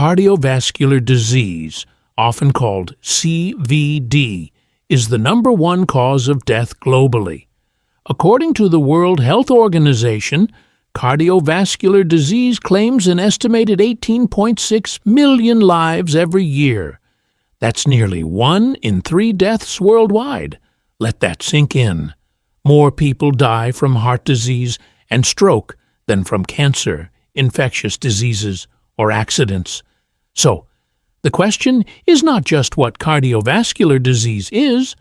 Cardiovascular disease, often called CVD, is the #1 cause of death globally. According to the World Health Organization, cardiovascular disease claims an estimated 18.6 million lives every year. That's nearly 1 in 3 deaths worldwide. Let that sink in. More people die from heart disease and stroke than from cancer, infectious diseases, or accidents. So, the question is not just what cardiovascular disease is,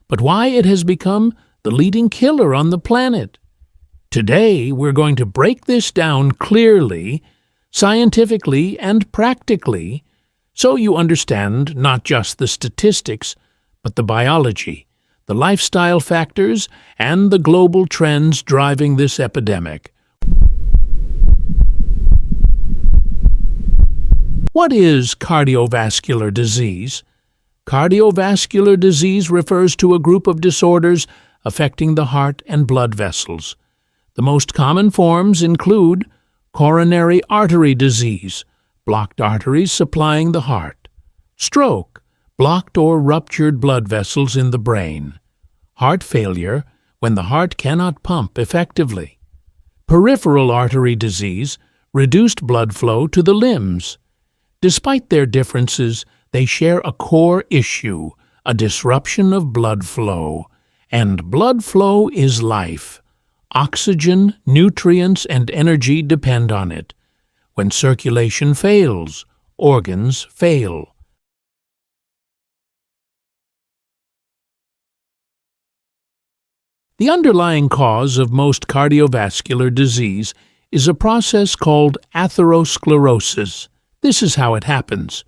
but why it has become the leading killer on the planet. Today, we're going to break this down clearly, scientifically, and practically, so you understand not just the statistics, but the biology, the lifestyle factors, and the global trends driving this epidemic. What is cardiovascular disease? Cardiovascular disease refers to a group of disorders affecting the heart and blood vessels. The most common forms include coronary artery disease, blocked arteries supplying the heart; stroke, blocked or ruptured blood vessels in the brain; heart failure, when the heart cannot pump effectively; peripheral artery disease, reduced blood flow to the limbs. Despite their differences, they share a core issue, a disruption of blood flow. And blood flow is life. Oxygen, nutrients, and energy depend on it. When circulation fails, organs fail. The underlying cause of most cardiovascular disease is a process called atherosclerosis. This is how it happens.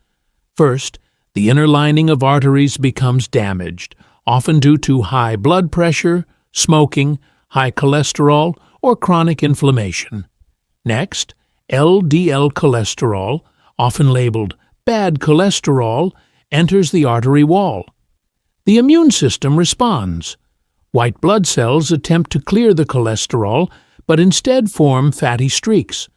First, the inner lining of arteries becomes damaged, often due to high blood pressure, smoking, high cholesterol, or chronic inflammation. Next, LDL cholesterol, often labeled bad cholesterol, enters the artery wall. The immune system responds. White blood cells attempt to clear the cholesterol, but instead form fatty streaks.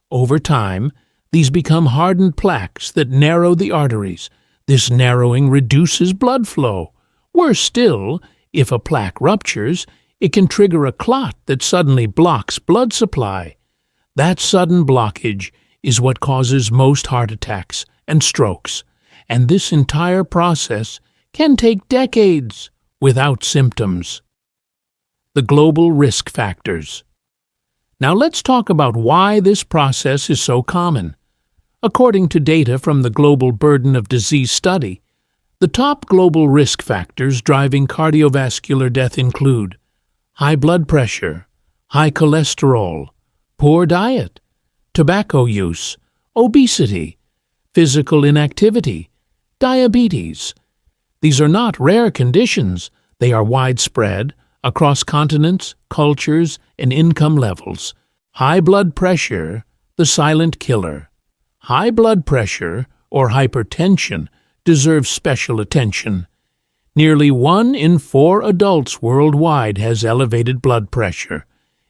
Over time, these become hardened plaques that narrow the arteries. This narrowing reduces blood flow. Worse still, if a plaque ruptures, it can trigger a clot that suddenly blocks blood supply. That sudden blockage is what causes most heart attacks and strokes, and this entire process can take decades without symptoms. The global risk factors. Now let's talk about why this process is so common. According to data from the Global Burden of Disease Study, the top global risk factors driving cardiovascular death include high blood pressure, high cholesterol, poor diet, tobacco use, obesity, physical inactivity, diabetes. These are not rare conditions. They are widespread across continents, cultures, and income levels. High blood pressure, the silent killer. High blood pressure, or hypertension, deserves special attention. Nearly 1 in 4 adults worldwide has elevated blood pressure.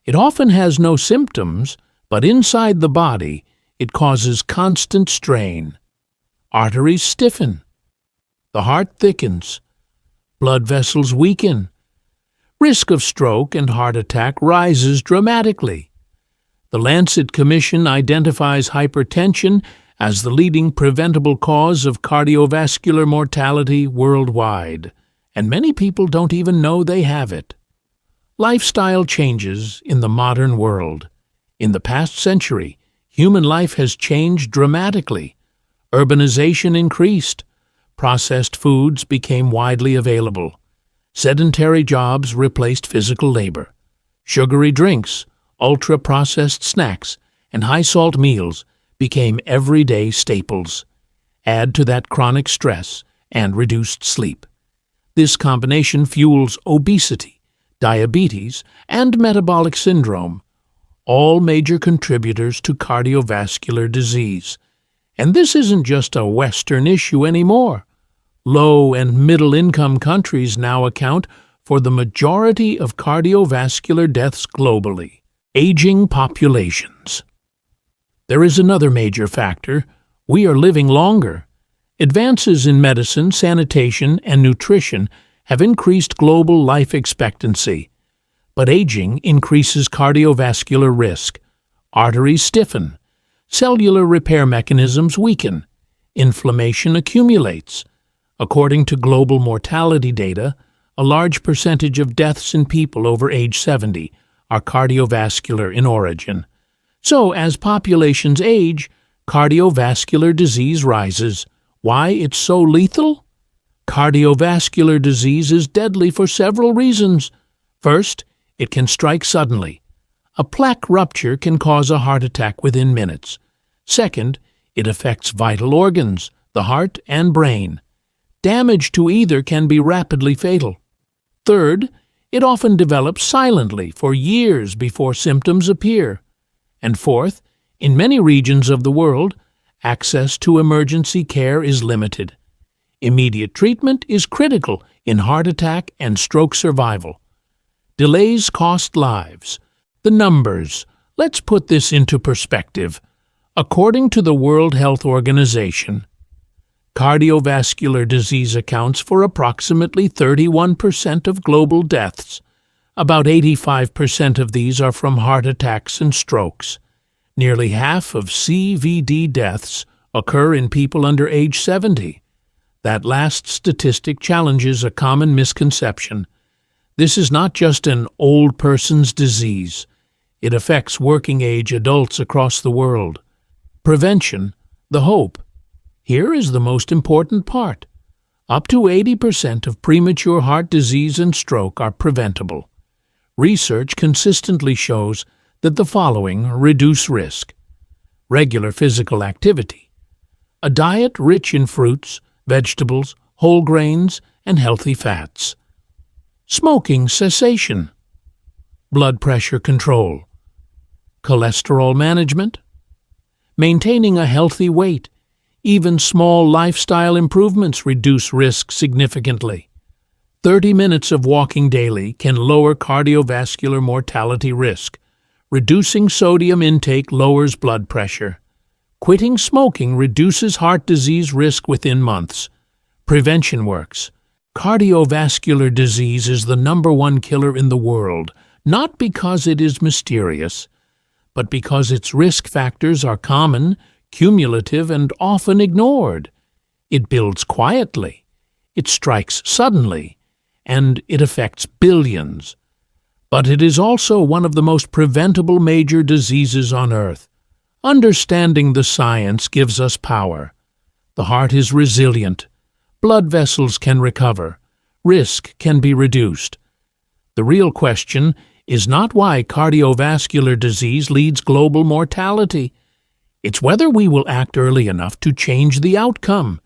It often has no symptoms, but inside the body, it causes constant strain. Arteries stiffen. The heart thickens. Blood vessels weaken. Risk of stroke and heart attack rises dramatically. The Lancet Commission identifies hypertension as the leading preventable cause of cardiovascular mortality worldwide, and many people don't even know they have it. Lifestyle changes in the modern world. In the past century, human life has changed dramatically. Urbanization increased. Processed foods became widely available. Sedentary jobs replaced physical labor. Sugary drinks, ultra-processed snacks, and high-salt meals became everyday staples. Add to that chronic stress and reduced sleep. This combination fuels obesity, diabetes, and metabolic syndrome, all major contributors to cardiovascular disease. And this isn't just a Western issue anymore. Low- and middle-income countries now account for the majority of cardiovascular deaths globally. Aging populations. There is another major factor: We are living longer. Advances in medicine, sanitation, and nutrition have increased global life expectancy. But aging increases cardiovascular risk. Arteries stiffen. Cellular repair mechanisms weaken. Inflammation accumulates. According to global mortality data, a large percentage of deaths in people over age 70 are cardiovascular in origin. So, as populations age, cardiovascular disease rises. Why it's so lethal? Cardiovascular disease is deadly for several reasons. First, it can strike suddenly. A plaque rupture can cause a heart attack within minutes. Second, it affects vital organs, the heart and brain. Damage to either can be rapidly fatal. Third, it often develops silently for years before symptoms appear. And fourth, in many regions of the world, access to emergency care is limited. Immediate treatment is critical in heart attack and stroke survival. Delays cost lives. The numbers. Let's put this into perspective. According to the World Health Organization, cardiovascular disease accounts for approximately 31% of global deaths. About 85% of these are from heart attacks and strokes. Nearly half of CVD deaths occur in people under age 70. That last statistic challenges a common misconception. This is not just an old person's disease. It affects working-age adults across the world. Prevention, the hope. Here is the most important part. Up to 80% of premature heart disease and stroke are preventable. Research consistently shows that the following reduce risk. Regular physical activity. A diet rich in fruits, vegetables, whole grains, and healthy fats. Smoking cessation. Blood pressure control. Cholesterol management. Maintaining a healthy weight. Even small lifestyle improvements reduce risk significantly. 30 minutes of walking daily can lower cardiovascular mortality risk. Reducing sodium intake lowers blood pressure. Quitting smoking reduces heart disease risk within months. Prevention works. Cardiovascular disease is the #1 killer in the world, not because it is mysterious, but because its risk factors are common, cumulative, and often ignored. It builds quietly, it strikes suddenly, and it affects billions. But it is also one of the most preventable major diseases on Earth. Understanding the science gives us power. The heart is resilient. Blood vessels can recover. Risk can be reduced. The real question is not why cardiovascular disease leads global mortality. It's whether we will act early enough to change the outcome.